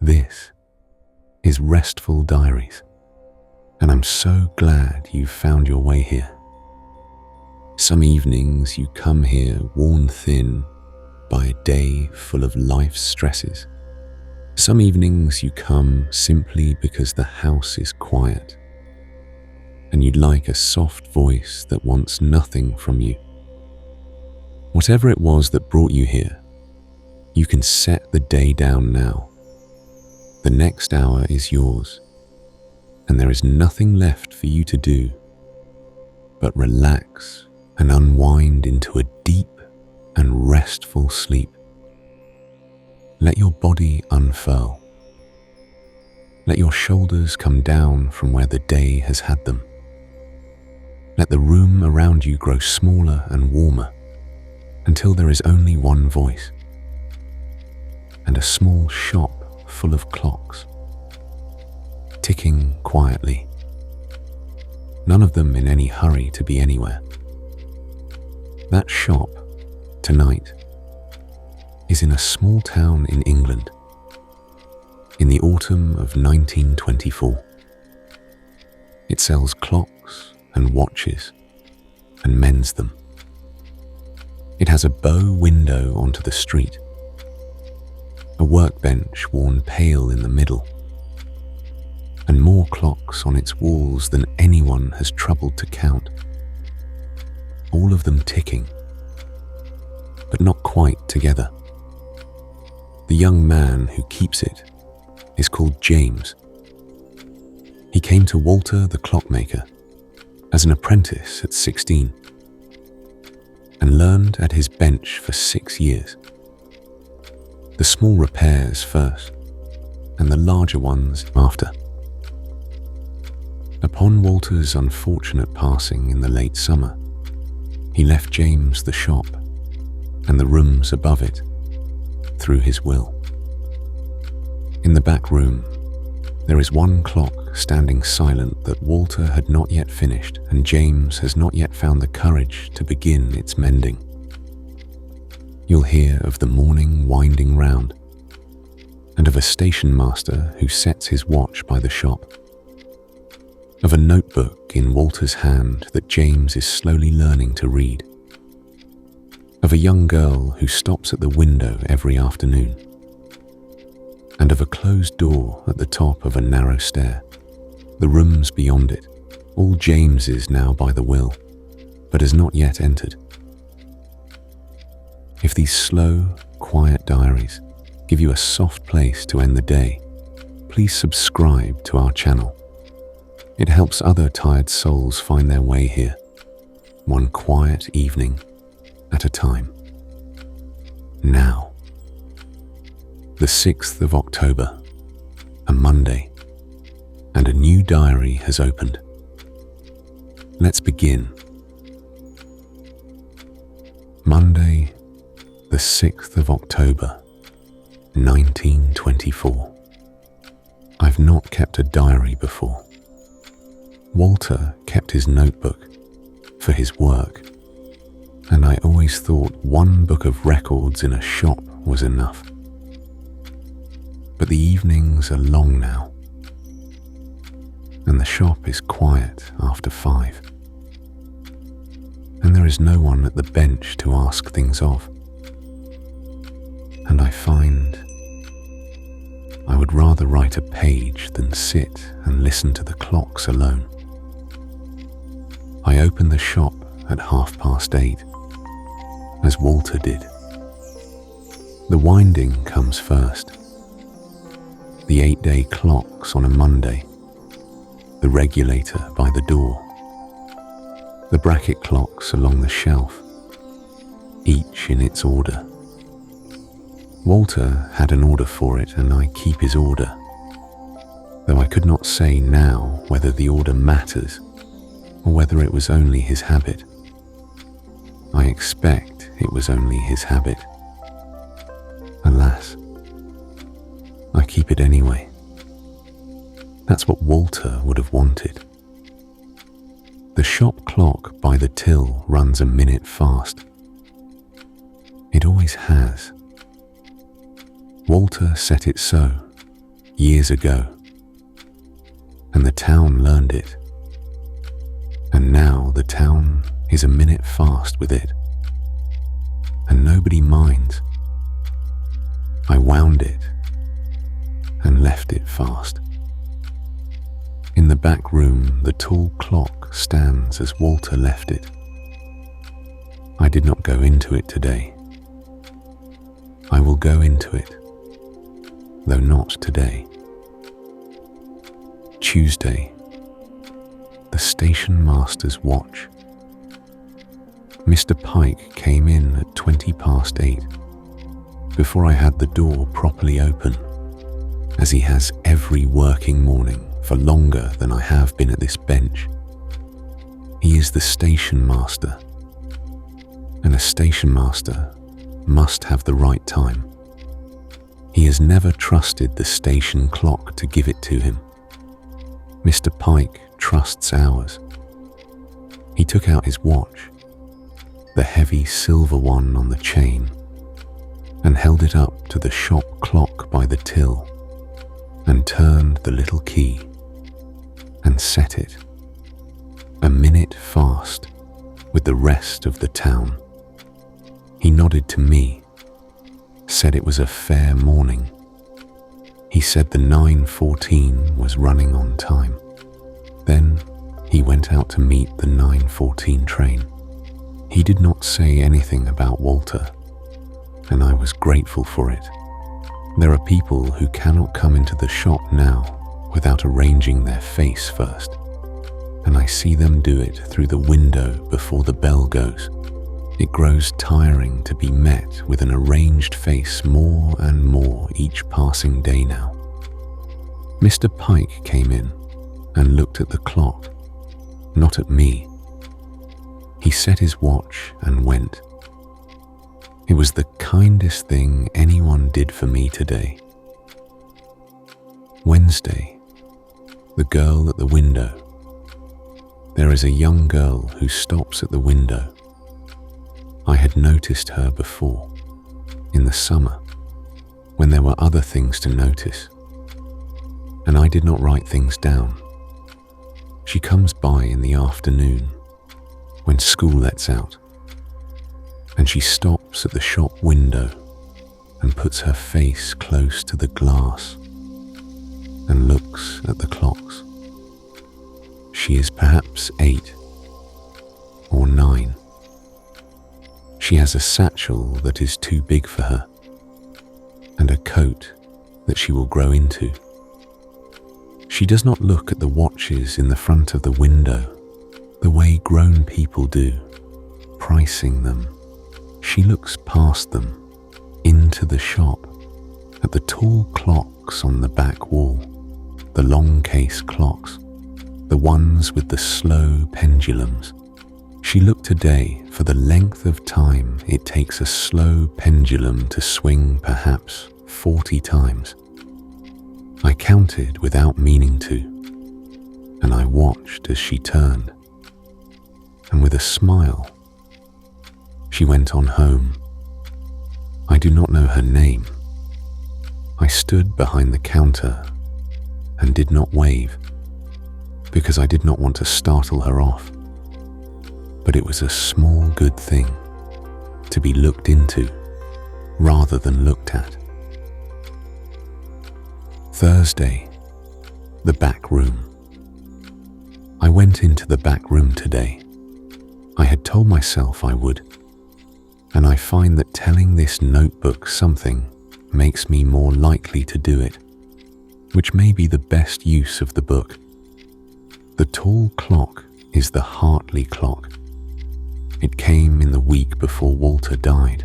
This is Restful Diaries, and I'm so glad you've found your way here. Some evenings you come here worn thin by a day full of life's stresses. Some evenings you come simply because the house is quiet and you'd like a soft voice that wants nothing from you. Whatever it was that brought you here, you can set the day down now. The next hour is yours, and there is nothing left for you to do but relax and unwind into a deep and restful sleep. Let your body unfurl. Let your shoulders come down from where the day has had them. Let the room around you grow smaller and warmer until there is only one voice and a small shop full of clocks, ticking quietly, none of them in any hurry to be anywhere. That shop, tonight, is in a small town in England, in the autumn of 1924. It sells clocks and watches and mends them. It has a bow window onto the street, a workbench worn pale in the middle, and more clocks on its walls than anyone has troubled to count. All of them ticking, but not quite together. The young man who keeps it is called James. He came to Walter the Clockmaker as an apprentice at 16 and learned at his bench for 6 years. The small repairs first, and the larger ones after. Upon Walter's unfortunate passing in the late summer, he left James the shop and the rooms above it through his will. In the back room, there is one clock standing silent that Walter had not yet finished, and James has not yet found the courage to begin its mending. You'll hear of the morning winding round, and of a station master who sets his watch by the shop, of a notebook in Walter's hand that James is slowly learning to read, of a young girl who stops at the window every afternoon, and of a closed door at the top of a narrow stair, the rooms beyond it, all James's now by the will, but has not yet entered. If these slow, quiet diaries give you a soft place to end the day, please subscribe to our channel. It helps other tired souls find their way here, one quiet evening at a time. Now, the 6th of October, a Monday, and a new diary has opened. Let's begin. Monday, the 6th of October, 1924. I've not kept a diary before. Walter kept his notebook for his work, and I always thought one book of records in a shop was enough. But the evenings are long now, and the shop is quiet after 5, and there is no one at the bench to ask things of. And I find I would rather write a page than sit and listen to the clocks alone. I open the shop at 8:30, as Walter did. The winding comes first. The 8-day clocks on a Monday, the regulator by the door, the bracket clocks along the shelf, each in its order. Walter had an order for it, and I keep his order, though I could not say now whether the order matters or whether it was only his habit. I expect it was only his habit. Alas, I keep it anyway. That's what Walter would have wanted. The shop clock by the till runs a minute fast. It always has. Walter set it so, years ago, and the town learned it, and now the town is a minute fast with it, and nobody minds. I wound it and left it fast. In the back room, the tall clock stands as Walter left it. I did not go into it today. I will go into it, though not today. Tuesday, the station master's watch. Mr. Pike came in at 8:20 before I had the door properly open, as he has every working morning for longer than I have been at this bench. He is the station master, and a station master must have the right time. He has never trusted the station clock to give it to him. Mr. Pike trusts ours. He took out his watch, the heavy silver one on the chain, and held it up to the shop clock by the till, and turned the little key, and set it, a minute fast with the rest of the town. He nodded to me, said it was a fair morning. He said the 9:14 was running on time. Then he went out to meet the 9:14 train. He did not say anything about Walter, and I was grateful for it. There are people who cannot come into the shop now without arranging their face first, and I see them do it through the window before the bell goes. It grows tiring to be met with an arranged face more and more each passing day now. Mr. Pike came in and looked at the clock, not at me. He set his watch and went. It was the kindest thing anyone did for me today. Wednesday, the girl at the window. There is a young girl who stops at the window. I had noticed her before, in the summer, when there were other things to notice, and I did not write things down. She comes by in the afternoon, when school lets out, and she stops at the shop window and puts her face close to the glass and looks at the clocks. She is perhaps 8 or 9. She has a satchel that is too big for her, and a coat that she will grow into. She does not look at the watches in the front of the window the way grown people do, pricing them. She looks past them, into the shop, at the tall clocks on the back wall, the long case clocks, the ones with the slow pendulums. She looked today for the length of time it takes a slow pendulum to swing perhaps 40 times. I counted without meaning to, and I watched as she turned. And with a smile, she went on home. I do not know her name. I stood behind the counter and did not wave, because I did not want to startle her off. But it was a small good thing to be looked into rather than looked at. Thursday, the back room. I went into the back room today. I had told myself I would, and I find that telling this notebook something makes me more likely to do it, which may be the best use of the book. The tall clock is the Hartley clock. It came in the week before Walter died.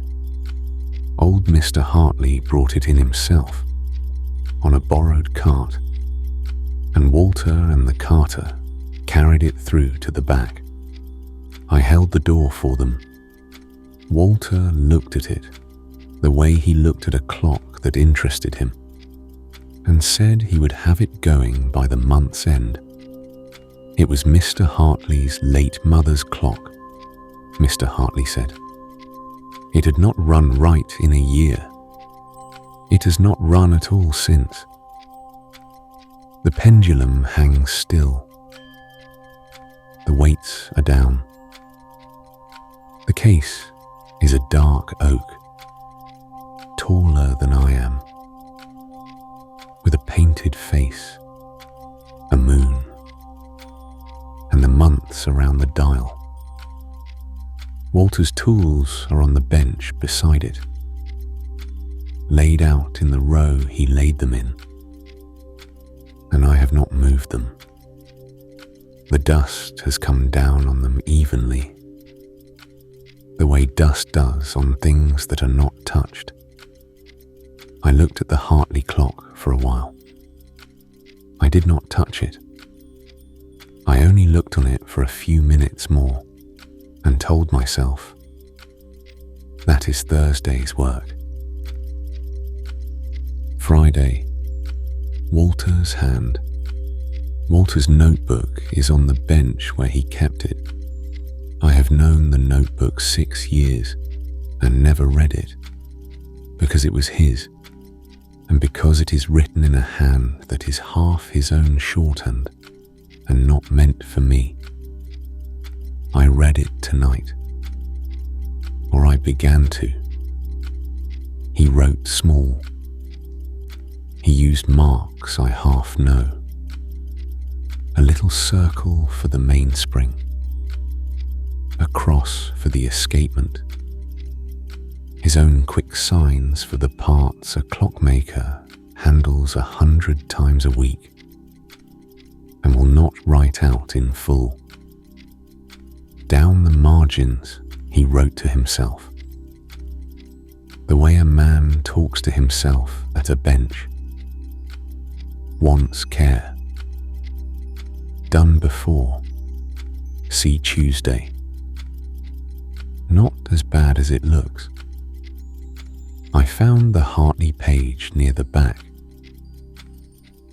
Old Mr. Hartley brought it in himself, on a borrowed cart, and Walter and the carter carried it through to the back. I held the door for them. Walter looked at it, the way he looked at a clock that interested him, and said he would have it going by the month's end. It was Mr. Hartley's late mother's clock, Mr. Hartley said. It had not run right in a year. It has not run at all since. The pendulum hangs still. The weights are down. The case is a dark oak, taller than I am, with a painted face, a moon, and the months around the dial. Walter's tools are on the bench beside it, laid out in the row he laid them in, and I have not moved them. The dust has come down on them evenly, the way dust does on things that are not touched. I looked at the Hartley clock for a while. I did not touch it. I only looked on it for a few minutes more and told myself, that is Thursday's work. Friday, Walter's hand. Walter's notebook is on the bench where he kept it. I have known the notebook 6 years and never read it, because it was his, and because it is written in a hand that is half his own shorthand and not meant for me. I read it tonight, or I began to. He wrote small. He used marks I half know. A little circle for the mainspring, a cross for the escapement, his own quick signs for the parts a clockmaker handles 100 times a week and will not write out in full. Down the margins, he wrote to himself, the way a man talks to himself at a bench. Wants care. Done before. See Tuesday. Not as bad as it looks. I found the Hartley page near the back.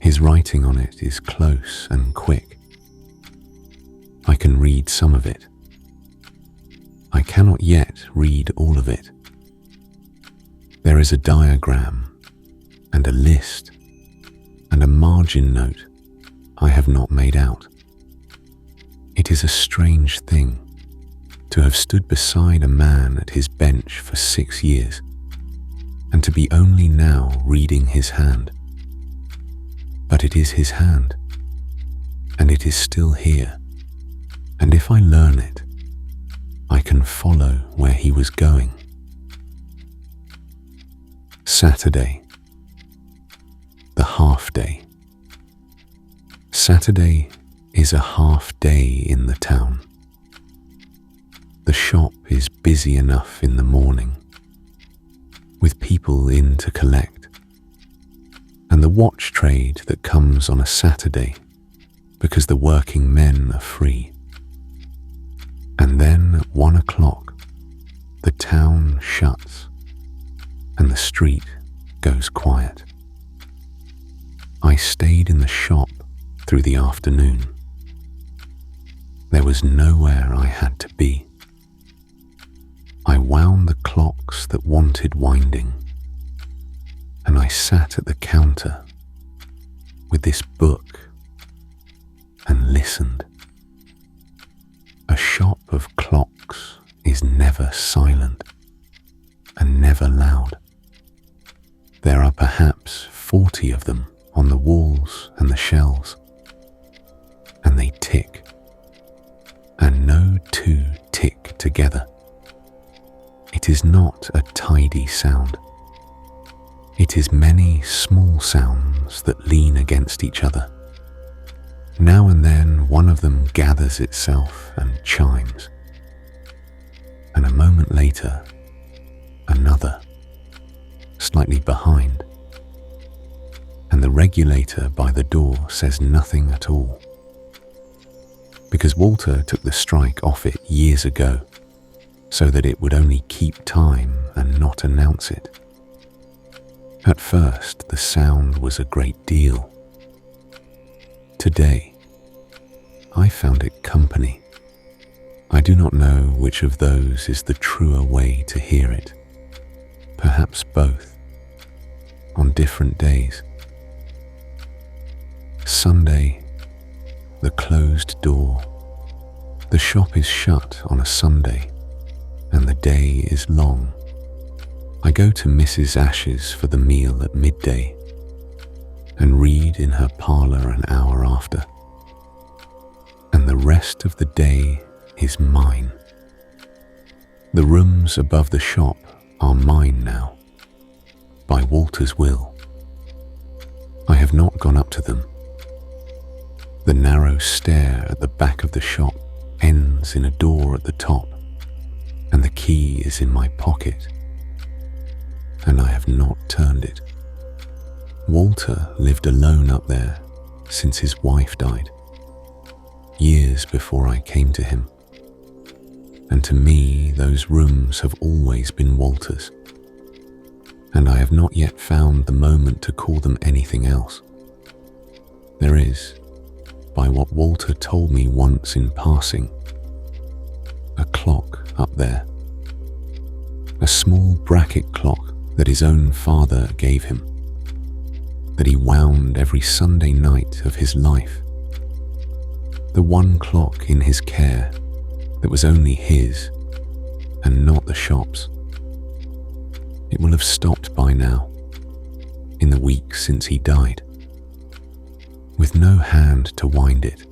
His writing on it is close and quick. I can read some of it. I cannot yet read all of it. There is a diagram and a list and a margin note I have not made out. It is a strange thing to have stood beside a man at his bench for 6 years and to be only now reading his hand. But it is his hand, and it is still here, and if I learn it, I can follow where he was going. Saturday, the half day. Saturday is a half day in the town. The shop is busy enough in the morning, with people in to collect, and the watch trade that comes on a Saturday because the working men are free. And then at 1 o'clock, the town shuts and the street goes quiet. I stayed in the shop through the afternoon. There was nowhere I had to be. I wound the clocks that wanted winding, and I sat at the counter with this book and listened. A shop of clocks is never silent and never loud. There are perhaps 40 of them on the walls and the shelves, and they tick, and no two tick together. It is not a tidy sound. It is many small sounds that lean against each other. Now and then one of them gathers itself and chimes, and a moment later another, slightly behind, and the regulator by the door says nothing at all, because Walter took the strike off it years ago so that it would only keep time and not announce it. At first the sound was a great deal. Today I found it company. I do not know which of those is the truer way to hear it. Perhaps both, on different days. Sunday, the closed door. The shop is shut on a Sunday, and the day is long. I go to Mrs. Ash's for the meal at midday, and read in her parlour an hour after. And the rest of the day is mine. The rooms above the shop are mine now, by Walter's will. I have not gone up to them. The narrow stair at the back of the shop ends in a door at the top, and the key is in my pocket, and I have not turned it. Walter lived alone up there since his wife died, years before I came to him, and to me those rooms have always been Walter's, and I have not yet found the moment to call them anything else. There is, by what Walter told me once in passing, a clock up there, a small bracket clock that his own father gave him, that he wound every Sunday night of his life, the one clock in his care that was only his and not the shop's. It will have stopped by now, in the week since he died, with no hand to wind it.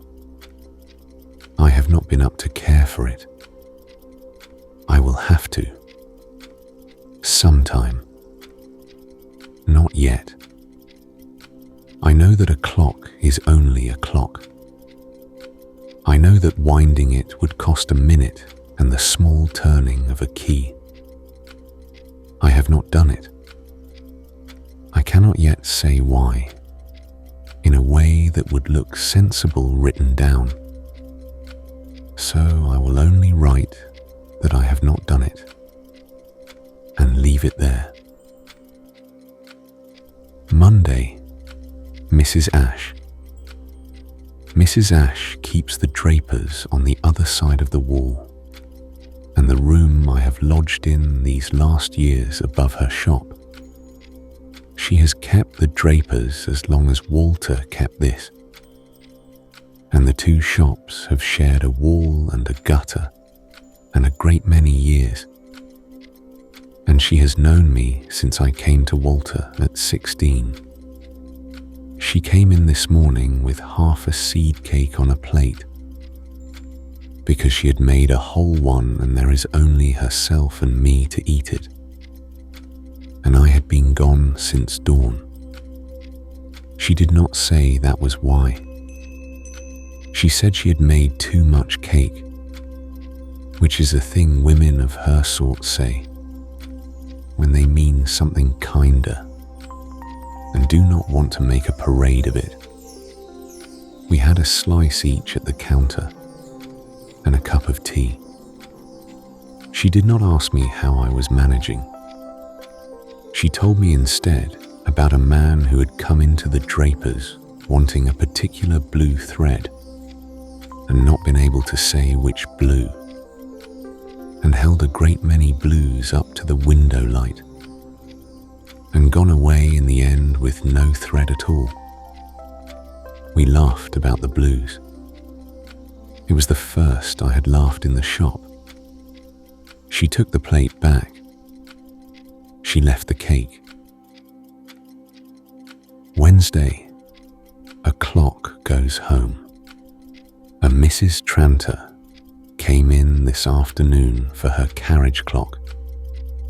I have not been up to care for it. I will have to. Sometime. Not yet. I know that a clock is only a clock. I know that winding it would cost a minute and the small turning of a key. I have not done it. I cannot yet say why, in a way that would look sensible written down. So I will only write that I have not done it, and leave it there. Monday, Mrs. Ash. Mrs. Ash keeps the drapers on the other side of the wall, and the room I have lodged in these last years above her shop. She has kept the drapers as long as Walter kept this, and the two shops have shared a wall and a gutter and a great many years. And she has known me since I came to Walter at 16. She came in this morning with half a seed cake on a plate, because she had made a whole one and there is only herself and me to eat it. And I had been gone since dawn. She did not say that was why. She said she had made too much cake, which is a thing women of her sort say when they mean something kinder and do not want to make a parade of it. We had a slice each at the counter and a cup of tea. She did not ask me how I was managing. She told me instead about a man who had come into the drapers wanting a particular blue thread and not been able to say which blue, and held a great many blues up to the window light, and gone away in the end with no thread at all. We laughed about the blues. It was the first I had laughed in the shop. She took the plate back. She left the cake. Wednesday, a clock goes home. A Mrs. Tranter came in this afternoon for her carriage clock,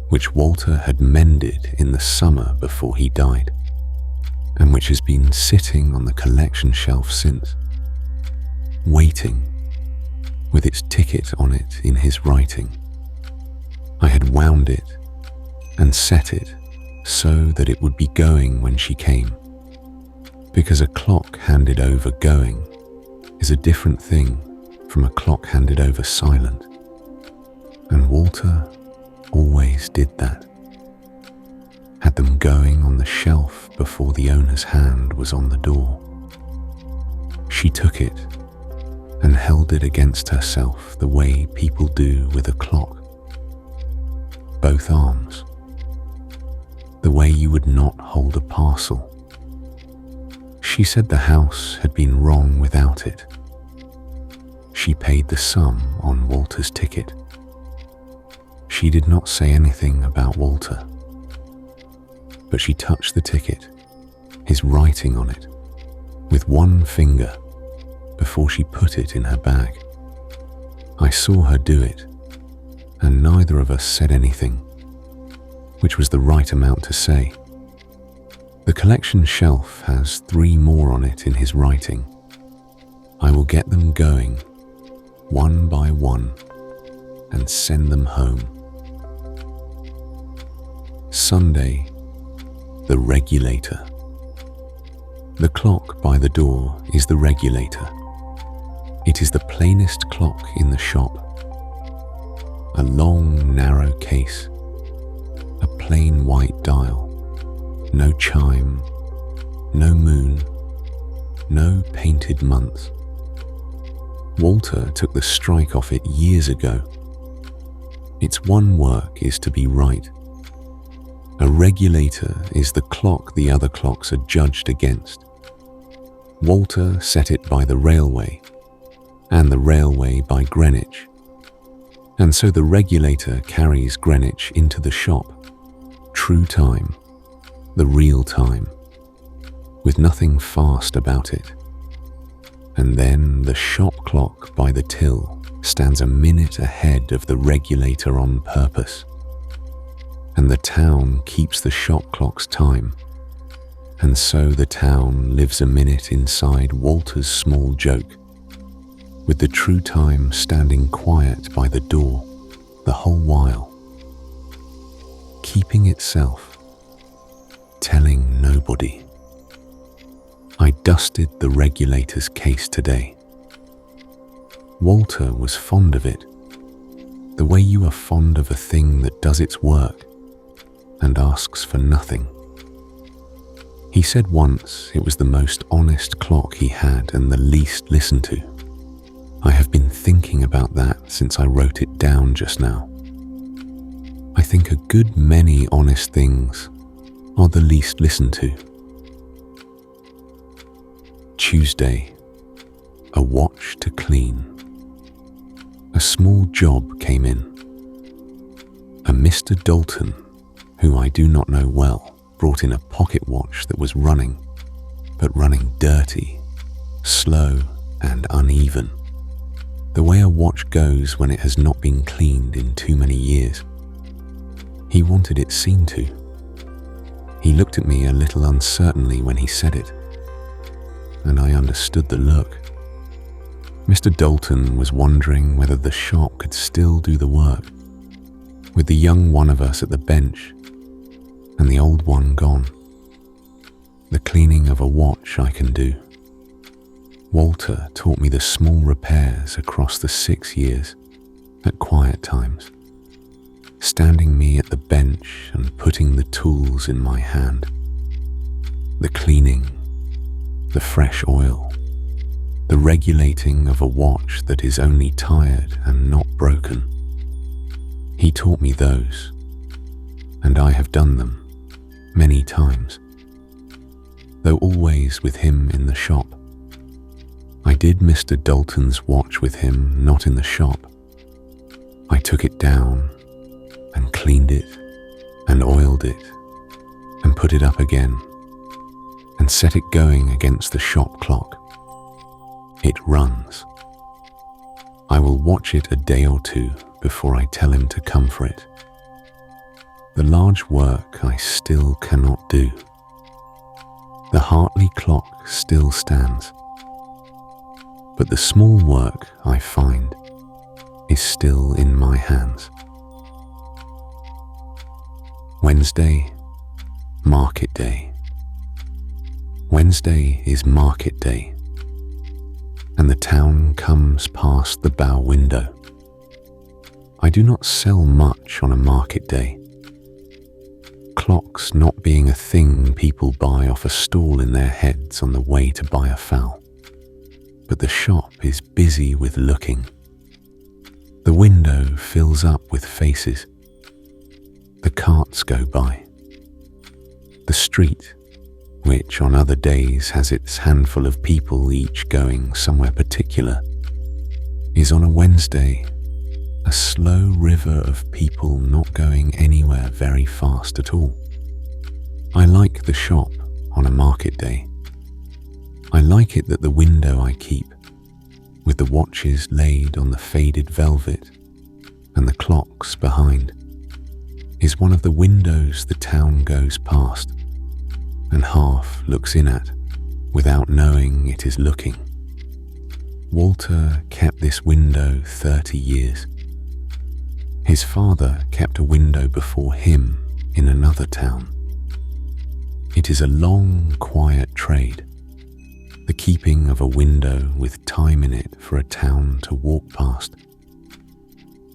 which Walter had mended in the summer before he died, and which has been sitting on the collection shelf since, waiting, with its ticket on it in his writing. I had wound it and set it so that it would be going when she came, because a clock handed over going is a different thing from a clock handed over silent, and Walter always did that. Had them going on the shelf before the owner's hand was on the door. She took it and held it against herself the way people do with a clock. Both arms. The way you would not hold a parcel. She said the house had been wrong without it. She paid the sum on Walter's ticket. She did not say anything about Walter, but she touched the ticket, his writing on it, with one finger before she put it in her bag. I saw her do it, and neither of us said anything, which was the right amount to say. The collection shelf has 3 more on it in his writing. I will get them going, one by one, and send them home. Sunday, the regulator. The clock by the door is the regulator. It is the plainest clock in the shop. A long, narrow case, a plain white dial, no chime, no moon, no painted months. Walter took the strike off it years ago. Its one work is to be right. A regulator is the clock the other clocks are judged against. Walter set it by the railway, and the railway by Greenwich. And so the regulator carries Greenwich into the shop, true time, the real time, with nothing fast about it. And then the shop clock by the till stands a minute ahead of the regulator on purpose. And the town keeps the shop clock's time. And so the town lives a minute inside Walter's small joke, with the true time standing quiet by the door the whole while, keeping itself, telling nobody. I dusted the regulator's case today. Walter was fond of it, the way you are fond of a thing that does its work and asks for nothing. He said once it was the most honest clock he had and the least listened to. I have been thinking about that since I wrote it down just now. I think a good many honest things are the least listened to. Tuesday, a watch to clean. A small job came in. A Mr. Dalton, who I do not know well, brought in a pocket watch that was running, but running dirty, slow and uneven, the way a watch goes when it has not been cleaned in too many years. He wanted it seen to. He looked at me a little uncertainly when he said it, and I understood the look. Mr. Dalton was wondering whether the shop could still do the work, with the young one of us at the bench and the old one gone. The cleaning of a watch I can do. Walter taught me the small repairs across the 6 years at quiet times, standing me at the bench and putting the tools in my hand. The cleaning, the fresh oil, the regulating of a watch that is only tired and not broken. He taught me those, and I have done them many times, though always with him in the shop. I did Mr. Dalton's watch with him, not in the shop. I took it down and cleaned it and oiled it and put it up again and set it going against the shop clock. It runs. I will watch it a day or two before I tell him to come for it. The large work I still cannot do. The Hartley clock still stands, but the small work I find is still in my hands. Wednesday, market day. Wednesday is market day, and the town comes past the bow window. I do not sell much on a market day, clocks not being a thing people buy off a stall in their heads on the way to buy a fowl. But the shop is busy with looking. The window fills up with faces. The carts go by. The street, which on other days has its handful of people each going somewhere particular, is on a Wednesday a slow river of people not going anywhere very fast at all. I like the shop on a market day. I like it that the window I keep, with the watches laid on the faded velvet and the clocks behind, is one of the windows the town goes past and half looks in at without knowing it is looking. Walter kept this window 30 years. His father kept a window before him in another town. It is a long, quiet trade, the keeping of a window with time in it for a town to walk past.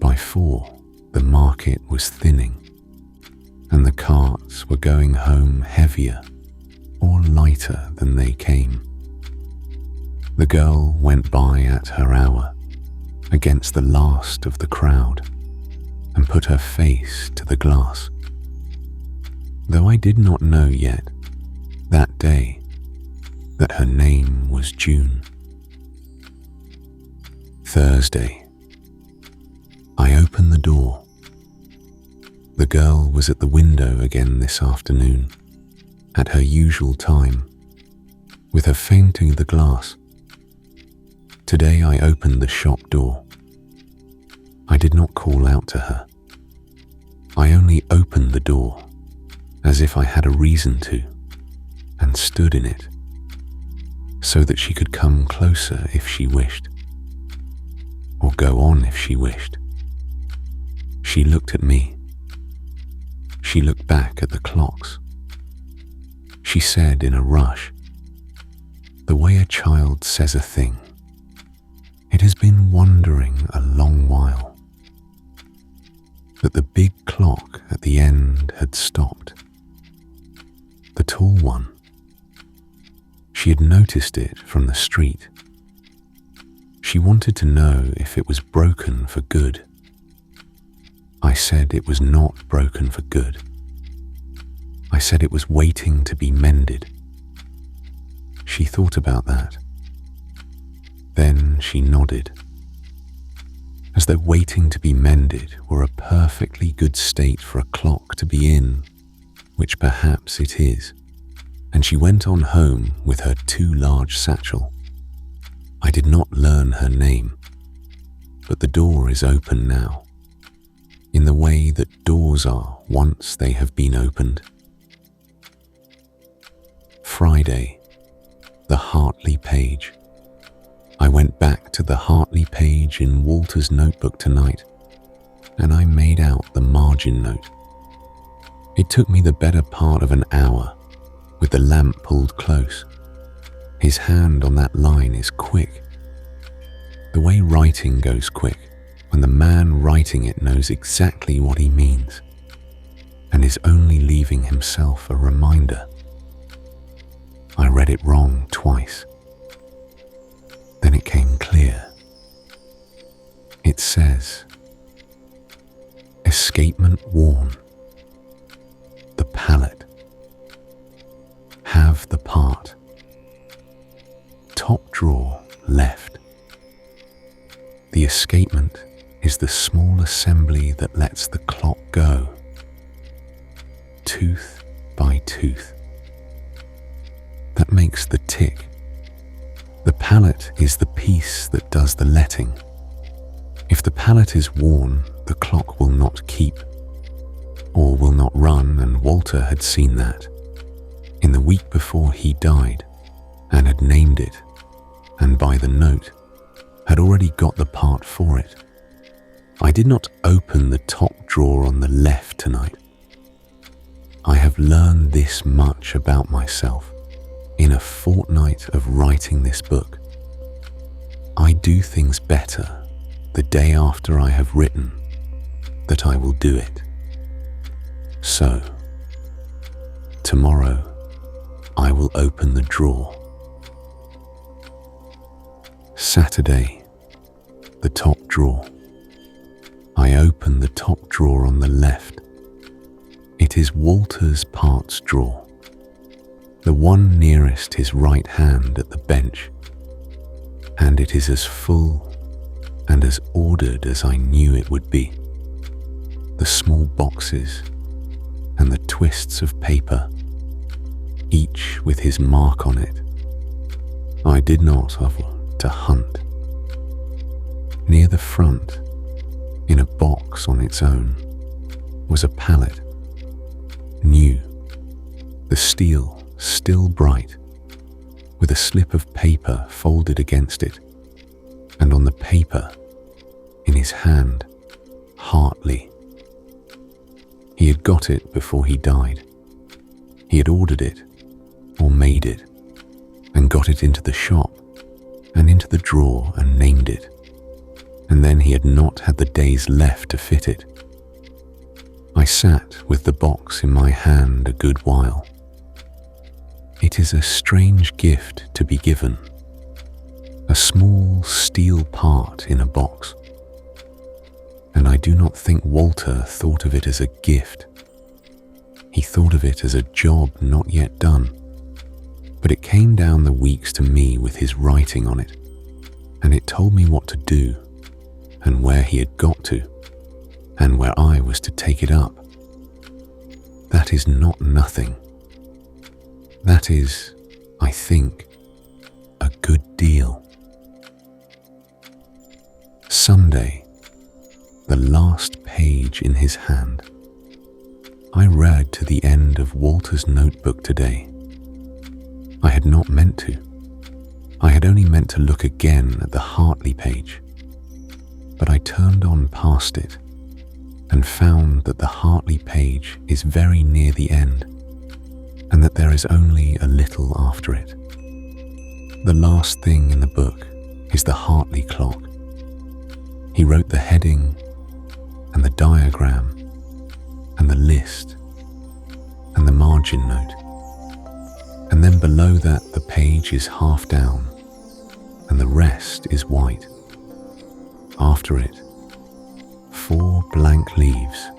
By 4, the market was thinning, and the carts were going home heavier or lighter than they came. The girl went by at her hour, against the last of the crowd, and put her face to the glass. Though I did not know yet, that day, that her name was June. Thursday. I opened the door. The girl was at the window again this afternoon, at her usual time, with her face to the glass. Today I opened the shop door. I did not call out to her. I only opened the door, as if I had a reason to, and stood in it, so that she could come closer if she wished, or go on if she wished. She looked at me. She looked back at the clocks. She said in a rush, the way a child says a thing, "It has been wondering a long while," that the big clock at the end had stopped. The tall one. She had noticed it from the street. She wanted to know if it was broken for good. I said it was not broken for good. I said it was waiting to be mended. She thought about that. Then she nodded, as though waiting to be mended were a perfectly good state for a clock to be in, which perhaps it is, and she went on home with her too large satchel. I did not learn her name, but the door is open now, in the way that doors are once they have been opened. Friday, the Hartley page. I went back to the Hartley page in Walter's notebook tonight, and I made out the margin note. It took me the better part of an hour, with the lamp pulled close. His hand on that line is quick. The way writing goes quick, when the man writing it knows exactly what he means, and is only leaving himself a reminder. I read it wrong twice. Then it came clear. It says, escapement worn. The palette. Have the part. Top drawer left. The escapement is the small assembly that lets the clock go, tooth by tooth. That makes the tick. The palette is the piece that does the letting. If the palette is worn, the clock will not keep, or will not run, and Walter had seen that in the week before he died, and had named it, and by the note, had already got the part for it. I did not open the top drawer on the left tonight. I have learned this much about myself in a fortnight of writing this book. I do things better the day after I have written that I will do it. So, tomorrow I will open the drawer. Saturday, the top drawer. I open the top drawer on the left. It is Walter's parts drawer. the one nearest his right hand at the bench, and it is as full and as ordered as I knew it would be. The small boxes and the twists of paper, each with his mark on it. I did not offer to hunt. Near the front, in a box on its own, was a palette, new, the steel still bright, with a slip of paper folded against it, and on the paper, in his hand, Hartley. He had got it before he died. He had ordered it, or made it, and got it into the shop, and into the drawer and named it, and then he had not had the days left to fit it. I sat with the box in my hand a good while. It is a strange gift to be given, a small steel part in a box, and I do not think Walter thought of it as a gift. He thought of it as a job not yet done, but it came down the weeks to me with his writing on it, and it told me what to do, and where he had got to, and where I was to take it up. That is not nothing. That is, I think, a good deal. Sunday, the last page in his hand. I read to the end of Walter's notebook today. I had not meant to. I had only meant to look again at the Hartley page, but I turned on past it and found that the Hartley page is very near the end, and that there is only a little after it. The last thing in the book is the Hartley clock. He wrote the heading and the diagram and the list and the margin note, and then below that the page is half down and the rest is white. After it, 4 blank leaves,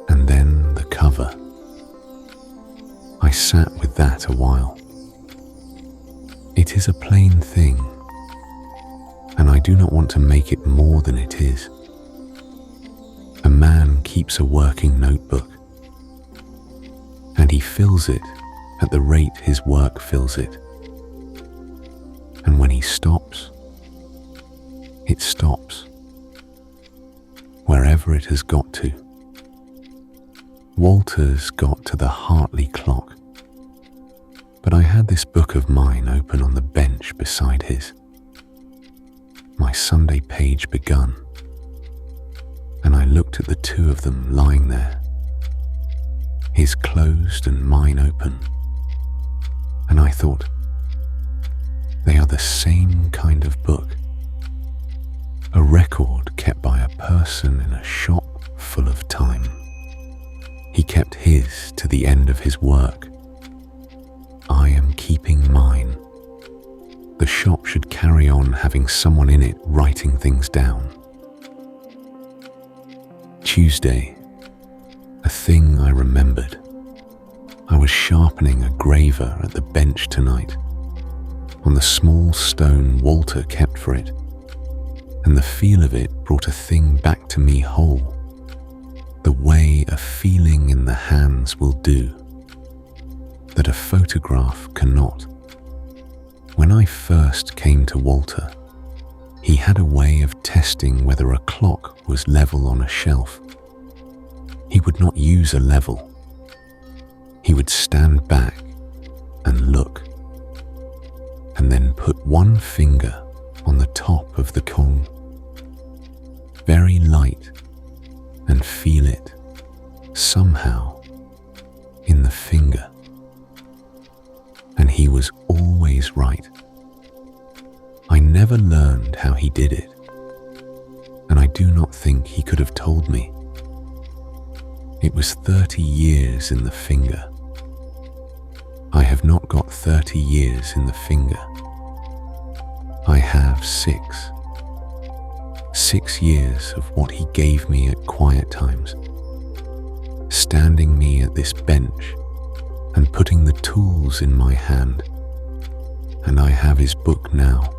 and then the cover. I sat with that a while. It is a plain thing, and I do not want to make it more than it is. A man keeps a working notebook, and he fills it at the rate his work fills it. And when he stops, it stops, wherever it has got to. Walter's got to the Hartley clock, but I had this book of mine open on the bench beside his. My Sunday page begun, and I looked at the two of them lying there, his closed and mine open, and I thought, they are the same kind of book, a record kept by a person in a shop full of time. He kept his to the end of his work. I am keeping mine. The shop should carry on having someone in it writing things down. Tuesday, a thing I remembered. I was sharpening a graver at the bench tonight, on the small stone Walter kept for it, and the feel of it brought a thing back to me whole, the way a feeling in the hands will do, that a photograph cannot. When I first came to Walter, he had a way of testing whether a clock was level on a shelf. He would not use a level. He would stand back and look, and then put one finger on the top of the cone, very light, and feel it somehow in the finger. And he was always right. I never learned how he did it, and I do not think he could have told me. It was 30 years in the finger. I have not got 30 years in the finger. I have 6. 6 years of what he gave me at quiet times, standing me at this bench and putting the tools in my hand. And I have his book now,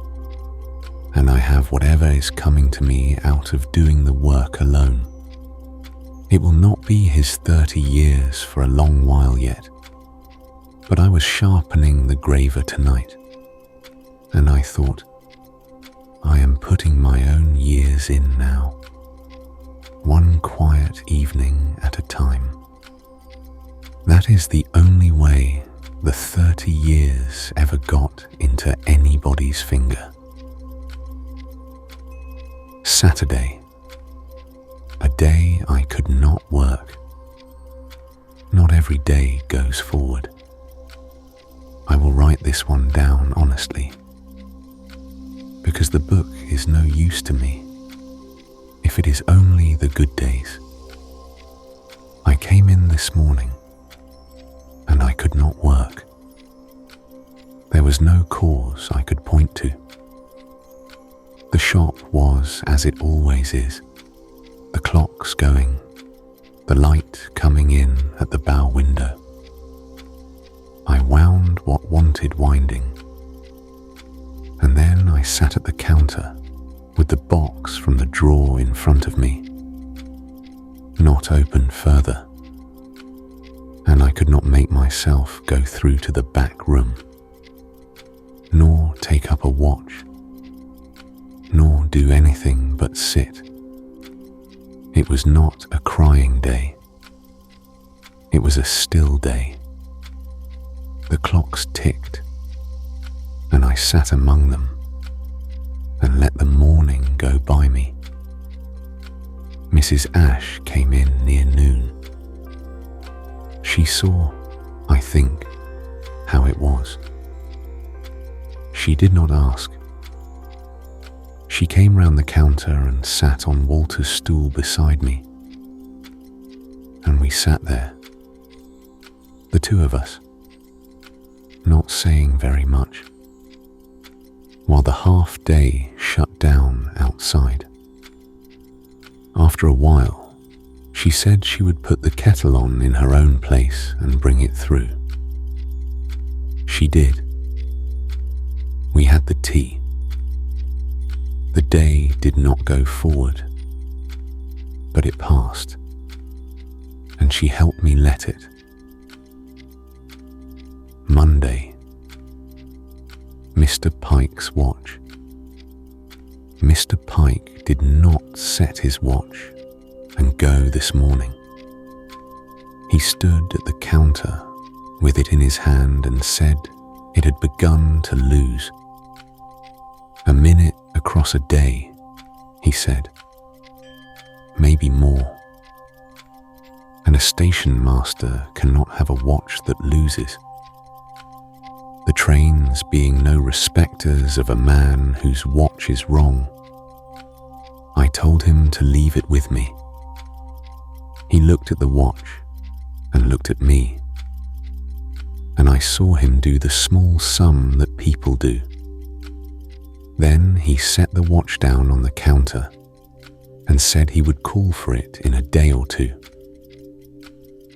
and I have whatever is coming to me out of doing the work alone. It will not be his 30 years for a long while yet, but I was sharpening the graver tonight, and I thought, I am putting my own years in now, one quiet evening at a time. That is the only way the 30 years ever got into anybody's finger. Saturday, a day I could not work. Not every day goes forward. I will write this one down honestly, because the book is no use to me if it is only the good days. I came in this morning and I could not work. There was no cause I could point to. The shop was as it always is, the clocks going, the light coming in at the bow window. I wound what wanted winding, and then I sat at the counter with the box from the drawer in front of me, not opened further, and I could not make myself go through to the back room, nor take up a watch, nor do anything but sit. It was not a crying day. It was a still day. The clocks ticked, and I sat among them and let the morning go by me. Mrs. Ash came in near noon. She saw, I think, how it was. She did not ask. She came round the counter and sat on Walter's stool beside me, and we sat there, the two of us, not saying very much, while the half day shut down outside. After a while, she said she would put the kettle on in her own place and bring it through. She did. We had the tea. The day did not go forward, but it passed, and she helped me let it. Monday, Mr. Pike's watch. Mr. Pike did not set his watch and go this morning. He stood at the counter with it in his hand and said it had begun to lose. A minute across a day, he said. Maybe more. And a station master cannot have a watch that loses. The trains being no respecters of a man whose watch is wrong. I told him to leave it with me. He looked at the watch and looked at me, and I saw him do the small sum that people do. Then he set the watch down on the counter and said he would call for it in a day or two.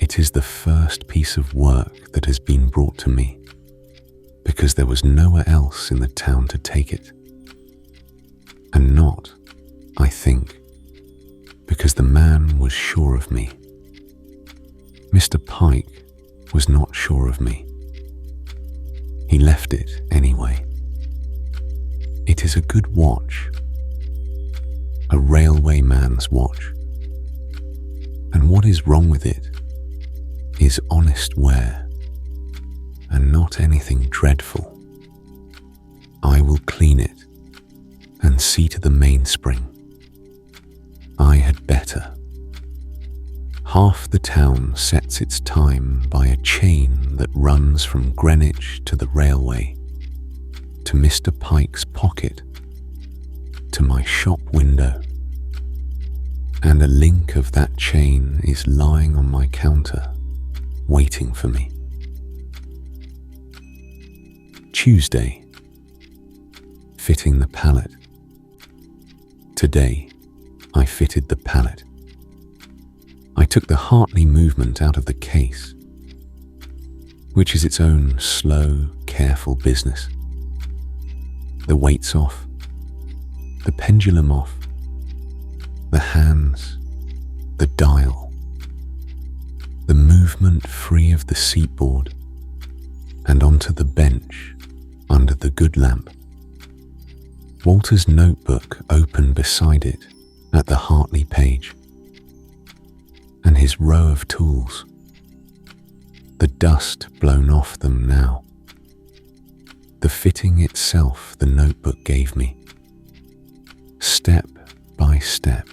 It is the first piece of work that has been brought to me, because there was nowhere else in the town to take it. And not, I think, because the man was sure of me. Mr. Pike was not sure of me. He left it anyway. It is a good watch, a railway man's watch, and what is wrong with it is honest wear, and not anything dreadful. I will clean it and see to the mainspring. I had better. Half the town sets its time by a chain that runs from Greenwich to the railway, to Mr. Pike's pocket, to my shop window, and a link of that chain is lying on my counter, waiting for me. Tuesday, fitting the pallet. Today, I fitted the pallet. I took the Hartley movement out of the case. which is its own slow, careful business. The weight's off, the pendulum off, the hands, the dial, the movement free of the seatboard and onto the bench under the good lamp. Walter's notebook open beside it at the Hartley page, and his row of tools, the dust blown off them now, the fitting itself the notebook gave me, step by step,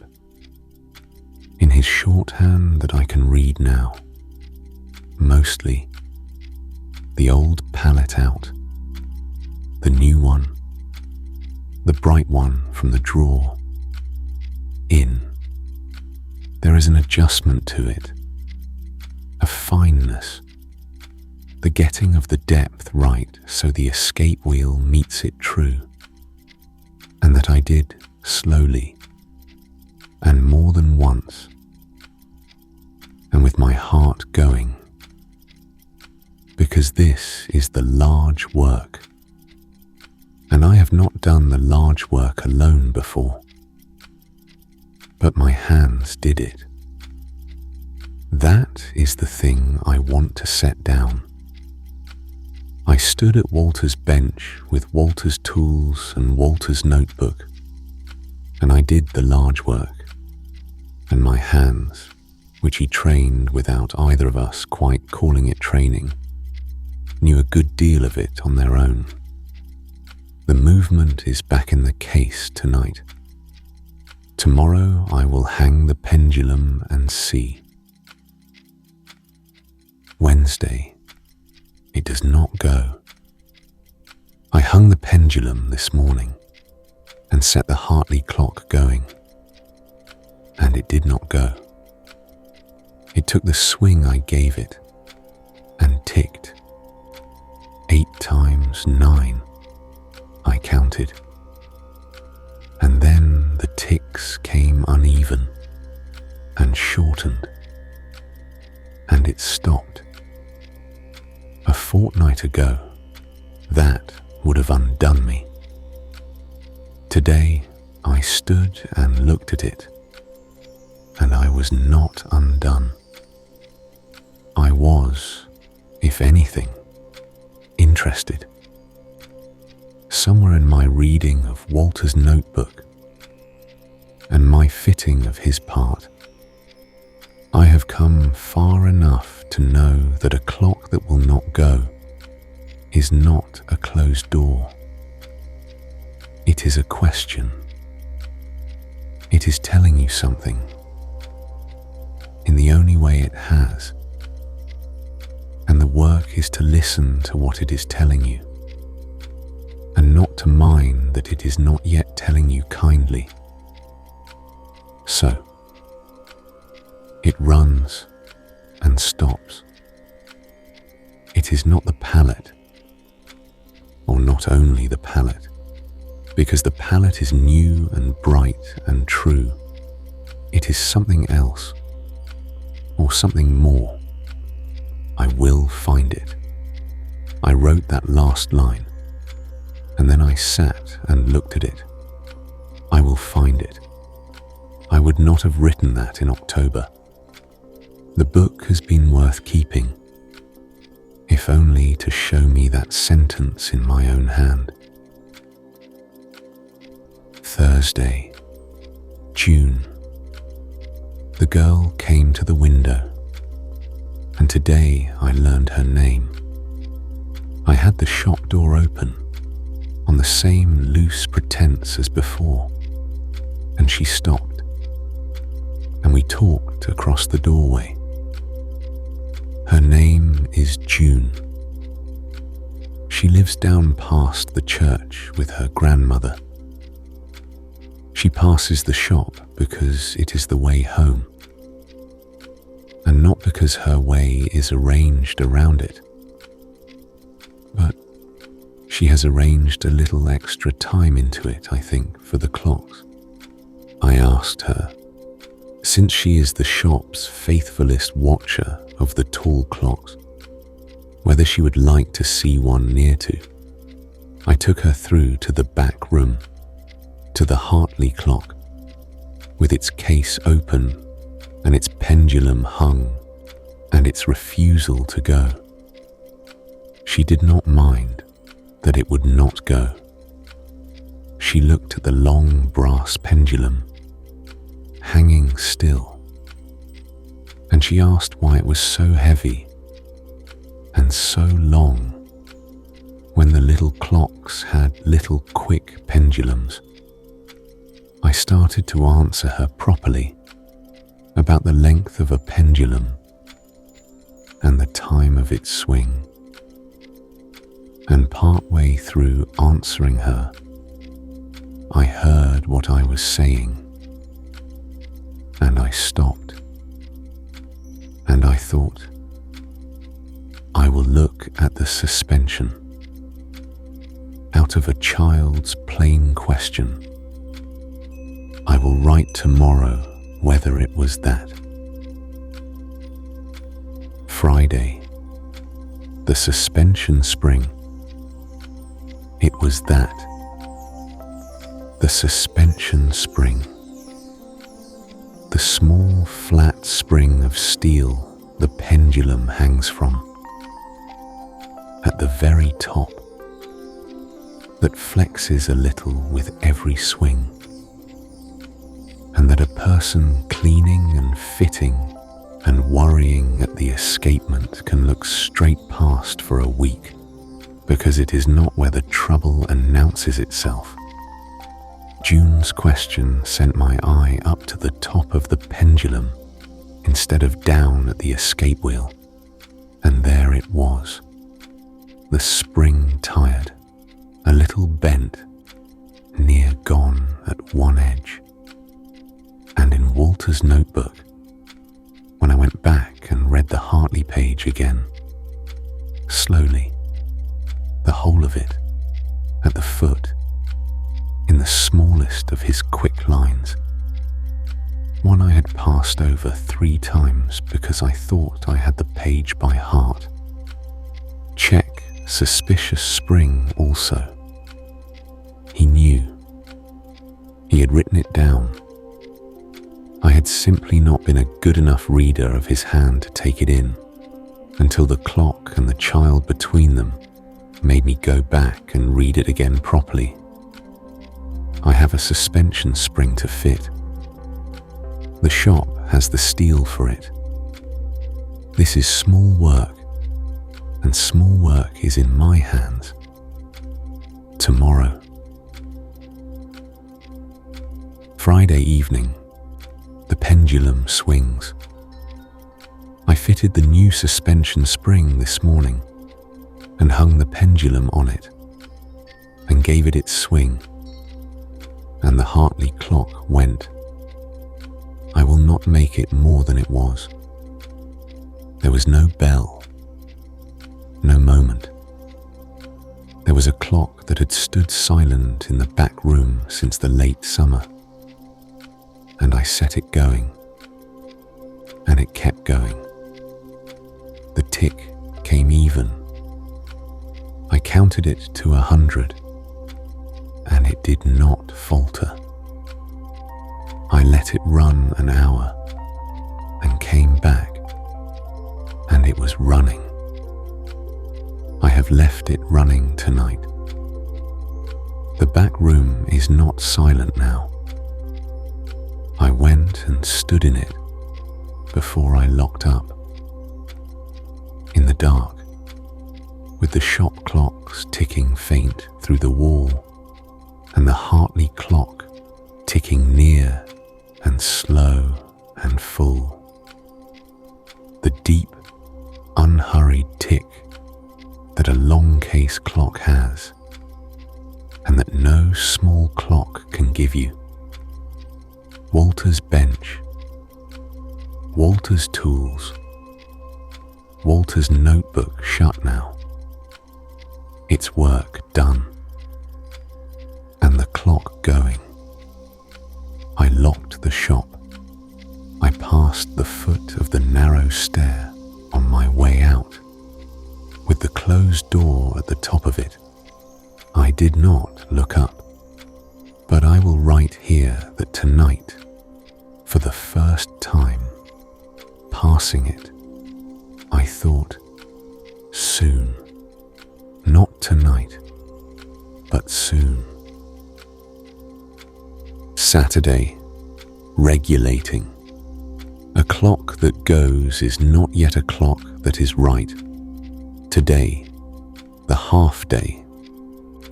in his shorthand that I can read now, mostly the old palette out, the new one, the bright one from the drawer, in. There is an adjustment to it, a fineness, the getting of the depth right so the escape wheel meets it true, and that I did slowly and more than once, and with my heart going, because this is the large work, and I have not done the large work alone before, but my hands did it. That is the thing I want to set down. I stood at Walter's bench with Walter's tools and Walter's notebook, and I did the large work, and my hands, which he trained without either of us quite calling it training, knew a good deal of it on their own. The movement is back in the case tonight. Tomorrow I will hang the pendulum and see. Wednesday, it does not go. I hung the pendulum this morning and set the Hartley clock going, and it did not go. It took the swing I gave it and ticked. 8 times 9, I counted. And then the ticks came uneven and shortened, and it stopped. A fortnight ago, that would have undone me. Today, I stood and looked at it, and I was not undone. I was, if anything, interested. Somewhere in my reading of Walter's notebook and my fitting of his part, I have come far enough to know that a clock that will not go is not a closed door. It is a question. It is telling you something in the only way it has, and the work is to listen to what it is telling you, and not to mind that it is not yet telling you kindly. So, it runs and stops. It is not the palette, or not only the palette, because the palette is new and bright and true. It is something else, or something more. I will find it. I wrote that last line, and then I sat and looked at it. I will find it. I would not have written that in October. The book has been worth keeping, if only to show me that sentence in my own hand. Thursday, June. The girl came to the window, and today I learned her name. I had the shop door open, on the same loose pretense as before, and she stopped, and we talked across the doorway. Her name is June. She lives down past the church with her grandmother. She passes the shop because it is the way home, and not because her way is arranged around it. But she has arranged a little extra time into it, I think, for the clocks. I asked her, since she is the shop's faithfulest watcher of the tall clocks, whether she would like to see one near to. I took her through to the back room, to the Hartley clock, with its case open and its pendulum hung and its refusal to go. She did not mind that it would not go. She looked at the long brass pendulum, hanging still, and she asked why it was so heavy and so long when the little clocks had little quick pendulums. I started to answer her properly about the length of a pendulum and the time of its swing. And partway through answering her, I heard what I was saying, and I stopped, and I thought, I will look at the suspension. Out of a child's plain question, I will write tomorrow whether it was that. Friday, the suspension spring. It was that. The suspension spring. The small flat spring of steel the pendulum hangs from. At the very top, that flexes a little with every swing, and that a person cleaning and fitting and worrying at the escapement can look straight past for a week, because it is not where the trouble announces itself. June's question sent my eye up to the top of the pendulum instead of down at the escape wheel, and there it was, the spring tired, a little bent, near gone at one edge. And in Walter's notebook, when I went back and read the Hartley page again, slowly, the whole of it, at the foot, in the smallest of his quick lines, one I had passed over 3 times because I thought I had the page by heart. Check suspicious spring also. He knew. He had written it down. I had simply not been a good enough reader of his hand to take it in, until the clock and the child between them made me go back and read it again properly. I have a suspension spring to fit. The shop has the steel for it. This is small work, and small work is in my hands. Tomorrow. Friday evening, the pendulum swings. I fitted the new suspension spring this morning and hung the pendulum on it and gave it its swing, and the Hartley clock went. I will not make it more than it was. There was no bell, no moment. There was a clock that had stood silent in the back room since the late summer, and I set it going, and it kept going. The tick came even. I counted it to 100, and it did not falter. I let it run an hour and came back, and it was running. I have left it running tonight. The back room is not silent now. I went and stood in it before I locked up. In the dark, with the shop clocks ticking faint through the wall, and the Hartley clock ticking near and slow and full. The deep, unhurried tick that a long case clock has, and that no small clock can give you. Walter's bench, Walter's tools, Walter's notebook shut now, its work done, and the clock going. I locked the shop. I passed the foot of the narrow stair on my way out, with at the top of it. I did not look up, but I will write here that tonight, for the first time, passing it, I thought, soon, not tonight, but soon. Saturday, regulating. A clock that goes is not yet a clock that is right. Today, the half day,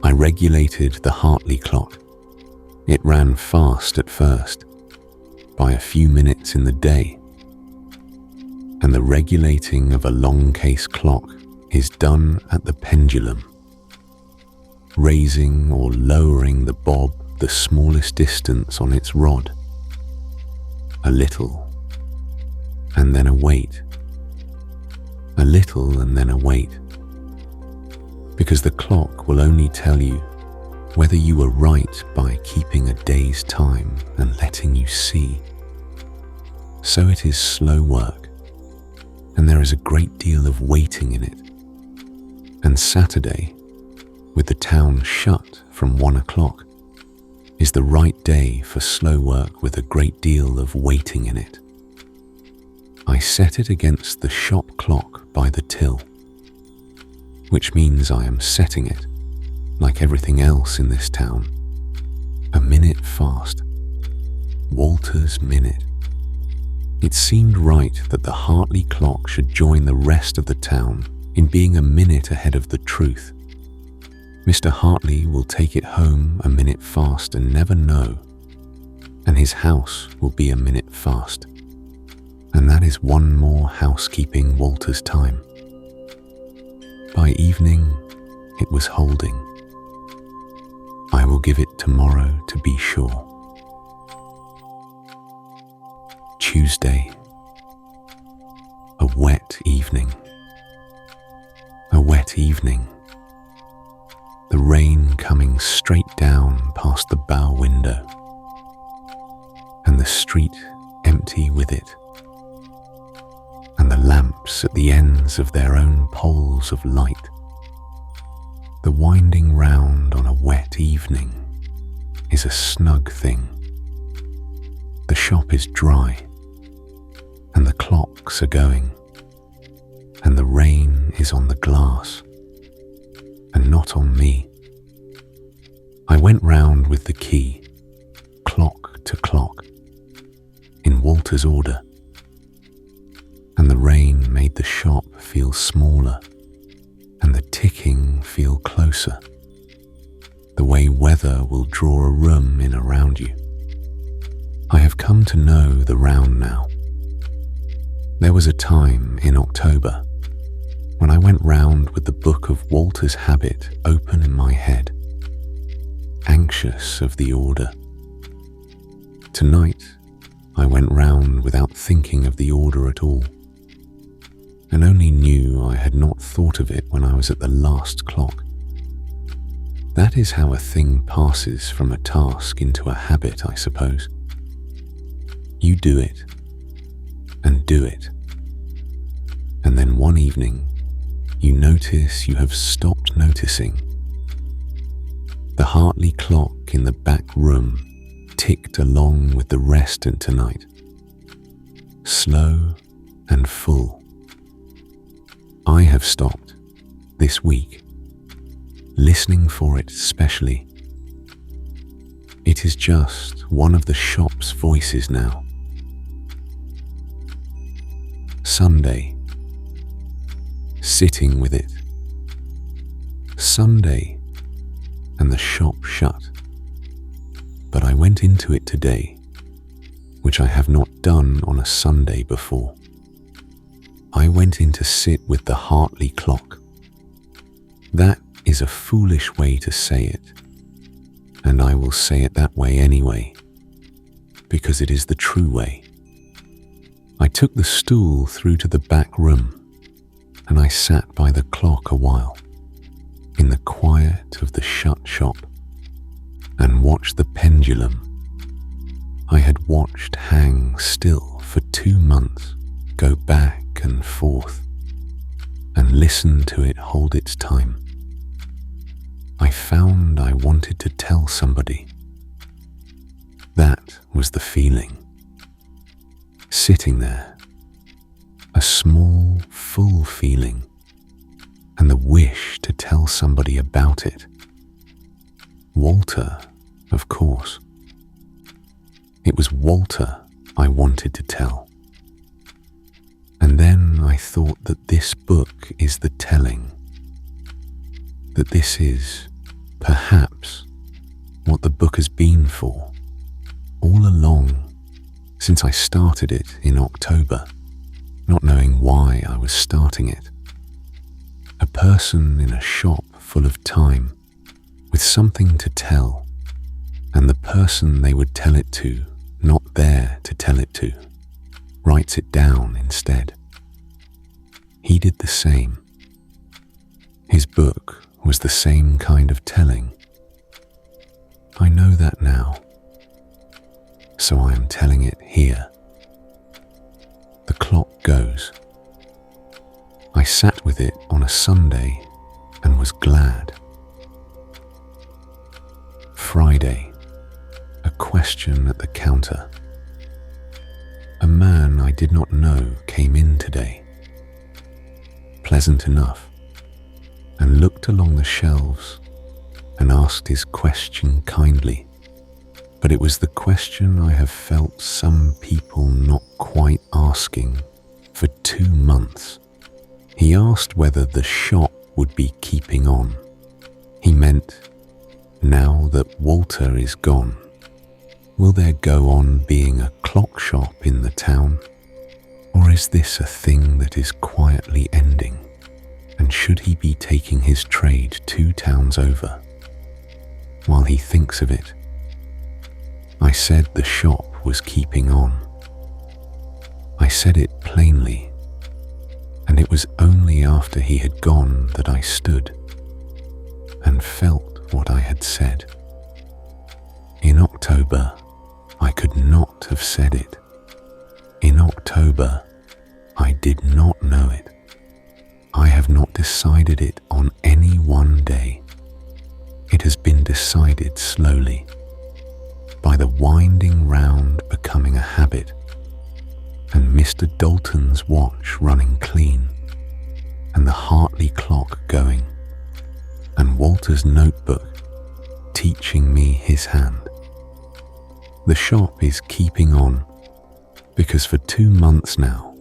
I regulated the Hartley clock. It ran fast at first, by a few minutes in the day. And the regulating of a long case clock is done at the pendulum, raising or lowering the bob the smallest distance on its rod. A little, and then a wait. A little and then a wait. Because the clock will only tell you whether you were right by keeping a day's time and letting you see. So it is slow work, and there is a great deal of waiting in it. And Saturday, with the town shut from 1 o'clock, is the right day for slow work with a great deal of waiting in it. I set it against the shop clock by the till, which means I am setting it, like everything else in this town, a minute fast. Walter's minute. It seemed right that the Hartley clock should join the rest of the town in being a minute ahead of the truth. Mr. Hartley will take it home a minute fast and never know, and his house will be a minute fast. And that is one more housekeeping Walter's time. By evening, it was holding. I will give it tomorrow to be sure. Tuesday. A wet evening. A wet evening. The rain coming straight down past the bow window, and the street empty with it, and the lamps at the ends of their own poles of light. The winding round on a wet evening is a snug thing. The shop is dry, and the clocks are going, and the rain is on the glass, and not on me. I went round with the key, clock to clock, in Walter's order, and the rain made the shop feel smaller and the ticking feel closer, the way weather will draw a room in around you. I have come to know the round now. There was a time in October when I went round with the book of Walter's habit open in my head, anxious of the order. Tonight, I went round without thinking of the order at all, and only knew I had not thought of it when I was at the last clock. That is how a thing passes from a task into a habit, I suppose. You do it, and do it, and then one evening, you notice you have stopped noticing. The Hartley clock in the back room ticked along with the rest tonight, slow and full. I have stopped, this week, listening for it specially. It is just one of the shop's voices now. Sunday. Sitting with it. Sunday, and the shop shut. But I went into it today, which I have not done on a Sunday before. I went in to sit with the Hartley clock. That is a foolish way to say it, and I will say it that way anyway, because it is the true way. I took the stool through to the back room, and I sat by the clock a while, in the quiet of the shut shop, and watched the pendulum I had watched hang still for 2 months go back and forth, and listened to it hold its time. I found I wanted to tell somebody. That was the feeling. Sitting there, a small, full feeling, and the wish to tell somebody about it. Walter, of course. It was Walter I wanted to tell. And then I thought that this book is the telling. That this is, perhaps, what the book has been for, all along, since I started it in October, not knowing why I was starting it. A person in a shop full of time, with something to tell, and the person they would tell it to not there to tell it to, writes it down instead. He did the same. His book was the same kind of telling. I know that now, so I am telling it here. The clock goes. I sat with it on a Sunday and was glad. Friday. A question at the counter. A man I did not know came in today. Pleasant enough, and looked along the shelves and asked his question kindly. But it was the question I have felt some people not quite asking for 2 months. He asked whether the shop would be keeping on. He meant, now that Walter is gone, will there go on being a clock shop in the town? Or is this a thing that is quietly ending? And should he be taking his trade 2 towns over? While he thinks of it, I said the shop was keeping on. I said it plainly, and it was only after he had gone that I stood and felt what I had said. In October, I could not have said it. In October, I did not know it. I have not decided it on any one day. It has been decided slowly, by the winding round becoming a habit, and Mr. Dalton's watch running clean, and the Hartley clock going, and Walter's notebook teaching me his hand. The shop is keeping on, because for 2 months now,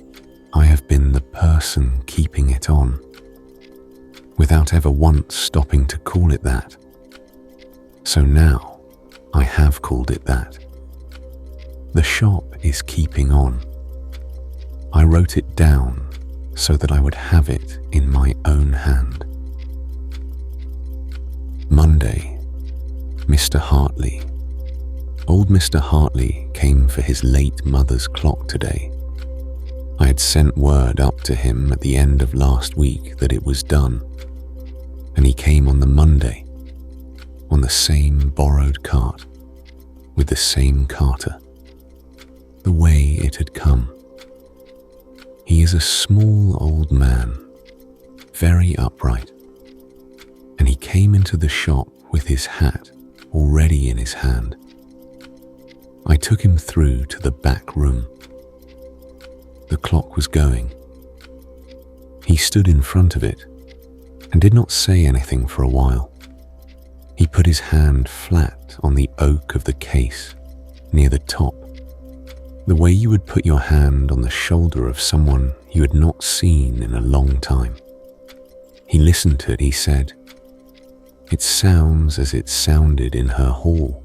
I have been the person keeping it on, without ever once stopping to call it that. So now, I have called it that. The shop is keeping on. I wrote it down so that I would have it in my own hand. Monday, Mr. Hartley. Old Mr. Hartley came for his late mother's clock today. I had sent word up to him at the end of last week that it was done, and he came on the Monday, on the same borrowed cart, with the same carter, the way it had come. He is a small old man, very upright, and he came into the shop with his hat already in his hand. I took him through to the back room. The clock was going. He stood in front of it and did not say anything for a while. He put his hand flat on the oak of the case near the top, the way you would put your hand on the shoulder of someone you had not seen in a long time. He listened to it. He said, "It sounds as it sounded in her hall."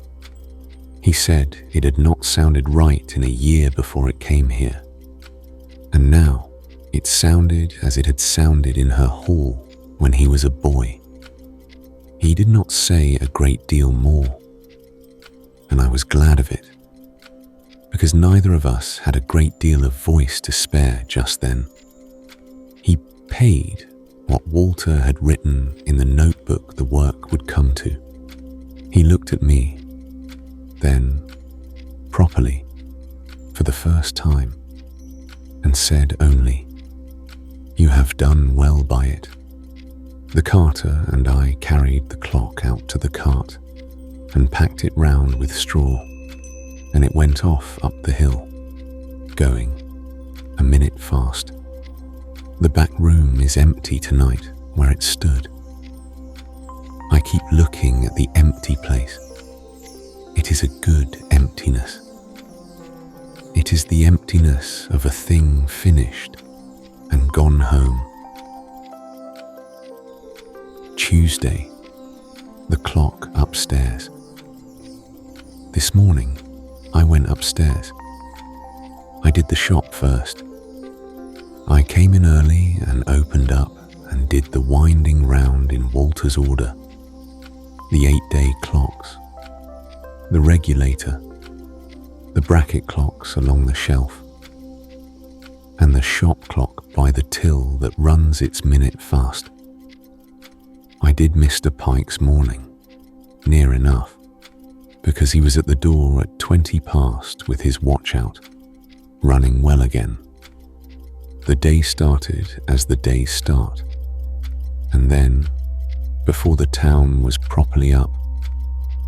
He said it had not sounded right in a year before it came here. And now it sounded as it had sounded in her hall when he was a boy. He did not say a great deal more, and I was glad of it, because neither of us had a great deal of voice to spare just then. He paid what Walter had written in the notebook the work would come to. He looked at me, then, properly, for the first time, and said only, "You have done well by it. The carter and I carried the clock out to the cart and packed it round with straw, and it went off up the hill, going a minute fast. The back room is empty tonight where it stood. I keep looking at the empty place. It is a good emptiness. It is the emptiness of a thing finished and gone home. Tuesday, the clock upstairs. This morning, I went upstairs. I did the shop first. I came in early and opened up and did the winding round in Walter's order. The 8-day clocks, the regulator, the bracket clocks along the shelf, and the shop clock by the till that runs its minute fast. I did Mr. Pike's morning, near enough, because he was at the door at 20 past with his watch out, running well again. The day started as the days start, and then, before the town was properly up,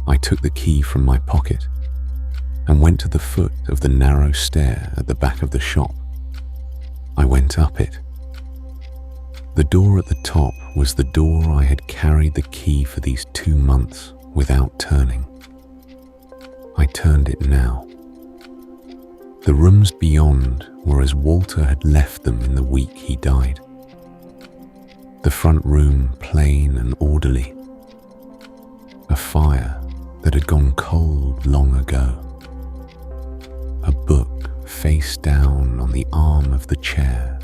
I took the key from my pocket and went to the foot of the narrow stair at the back of the shop. I went up it. The door at the top was the door I had carried the key for these 2 months without turning. I turned it now. The rooms beyond were as Walter had left them in the week he died. The front room plain and orderly. A fire that had gone cold long ago. A book face down on the arm of the chair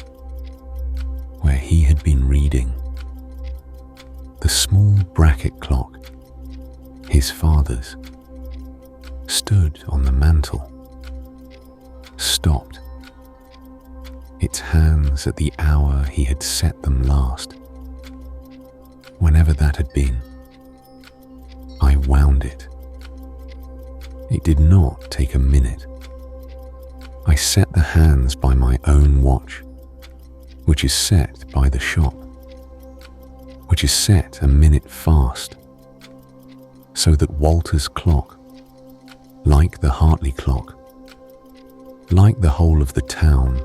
where he had been reading. The small bracket clock, his father's, stood on the mantel, stopped, its hands at the hour he had set them last. Whenever that had been, I wound it. It did not take a minute. I set the hands by my own watch, which is set by the shop, which is set a minute fast, so that Walter's clock, like the Hartley clock, like the whole of the town,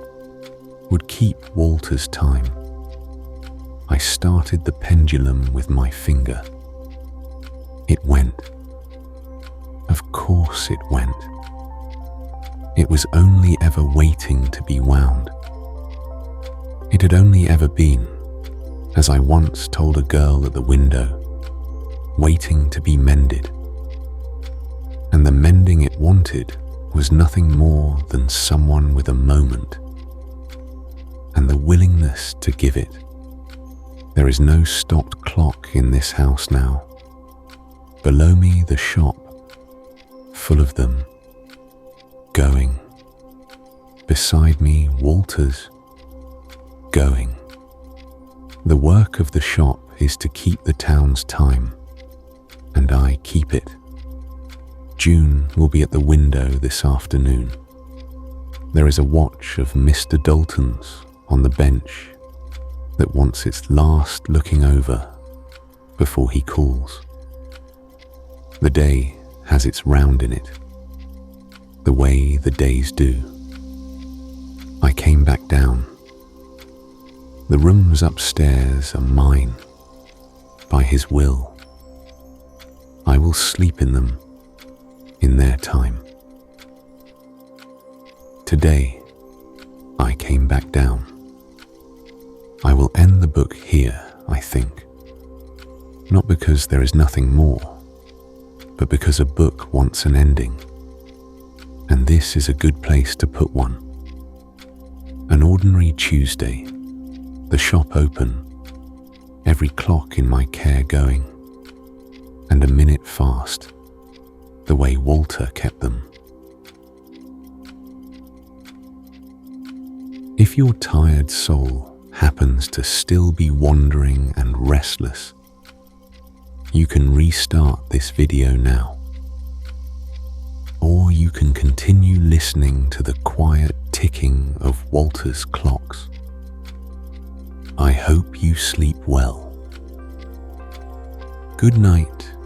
would keep Walter's time. I started the pendulum with my finger. It went. Of course it went. It was only ever waiting to be wound. It had only ever been, as I once told a girl at the window, waiting to be mended. And the mending it wanted was nothing more than someone with a moment, and the willingness to give it. There is no stopped clock in this house now. Below me the shop, full of them, going. Beside me Walter's, going. The work of the shop is to keep the town's time, and I keep it. June will be at the window this afternoon. There is a watch of Mr. Dalton's on the bench that wants its last looking over before he calls. The day has its round in it, the way the days do. I came back down. The rooms upstairs are mine, by his will. I will sleep in them in their time. Today, I came back down. I will end the book here, I think. Not because there is nothing more, but because a book wants an ending. And this is a good place to put one. An ordinary Tuesday, the shop open, every clock in my care going, and a minute fast, the way Walter kept them. If your tired soul happens to still be wandering and restless, you can restart this video now. Or you can continue listening to the quiet ticking of Walter's clocks. I hope you sleep well. Good night,